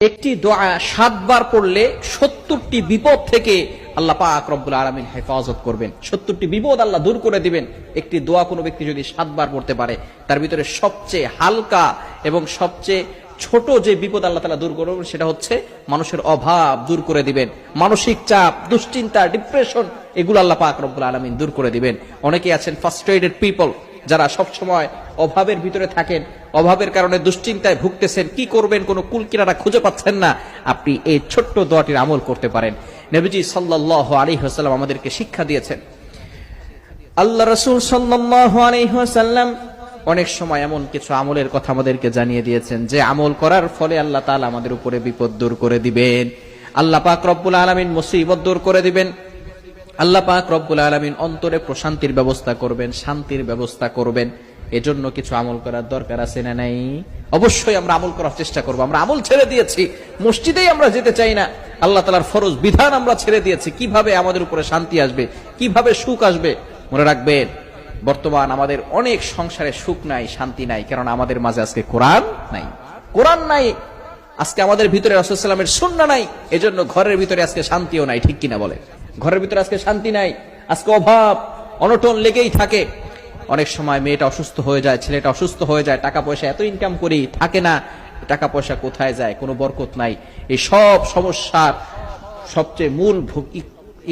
একটি দোয়া 7 বার পড়লে 70টি বিপদ থেকে আল্লাহ পাক রব্বুল আলামিন হেফাজত করবেন। 70টি বিপদ আল্লাহ দূর করে দিবেন। একটি দোয়া কোনো ব্যক্তি যদি 7 বার পড়তে পারে, তার ভিতরে সবচেয়ে হালকা এবং সবচেয়ে ছোট যে বিপদ আল্লাহ তাআলা দূর করবেন সেটা হচ্ছে মানুষের অভাব দূর করে দিবেন, মানসিক চাপ, দুশ্চিন্তা, ডিপ্রেশন, এগুলো আল্লাহ পাক রব্বুল আলামিন দূর করে দিবেন। অনেকেই আছেন ফ্রাস্ট্রেটেড পিপল, যারা সব সময় অভাবের ভিতরে থাকেন, অভাবের কারণে দুশ্চিন্তায় ভুগতেছেন, কি করবেন কোনো কুলকিনারা খুঁজে পাচ্ছেন না। আপনি এই ছোট্ট দোয়াটির আমল করতে পারেন। নবীজি সাল্লাল্লাহু আলাইহি ওয়াসাল্লাম আমাদেরকে শিক্ষা দিয়েছেন। আল্লাহ রাসূল সাল্লাল্লাহু আলাইহি ওয়াসাল্লাম অনেক সময় এমন কিছু আমলের কথা আমাদেরকে জানিয়ে দিয়েছেন যে আমল করার ফলে আল্লাহ তাআলা আমাদের উপরে বিপদ দূর করে দিবেন, আল্লাহ পাক রব্বুল আলামিন মুসিবত দূর করে দিবেন, আল্লাহ পাক রব্বুল আলামিন অন্তরে প্রশান্তির ব্যবস্থা করবেন, শান্তির ব্যবস্থা করবেন। এজন্য কিছু আমল করার দরকার আছে না নাই? অবশ্যই আমরা আমল করার চেষ্টা করব। আমরা আমল ছেড়ে দিয়েছি, মসজিদেই আমরা যেতে চাই না, আল্লাহ তাআলার ফরজ বিধান আমরা ছেড়ে দিয়েছি। কিভাবে আমাদের উপরে শান্তি আসবে, কিভাবে সুখ আসবে? মনে রাখবেন, বর্তমান আমাদের অনেক সংসারে সুখ নাই, শান্তি নাই, কারণ আমাদের মাঝে আজকে কোরআন নাই, কোরআন নাই, আজকে আমাদের ভিতরে রাসূল সাল্লাল্লাহু আলাইহি ওয়াসাল্লামের সুন্নাহ নাই। এজন্য ঘরের ভিতরে আজকে শান্তিও নাই, ঠিক কিনা বলে? ঘরের ভিতরে আজকে শান্তি নাই, আজকে অভাব অনটন লেগেই থাকে। অনেক সময় মেয়েটা অসুস্থ হয়ে যায়, ছেলেটা অসুস্থ হয়ে যায়, টাকা পয়সা এত ইনকাম করি থাকে না, টাকা পয়সা কোথায় যায়, কোনো বরকত নাই। এই সব সমস্যার সবচেয়ে মূল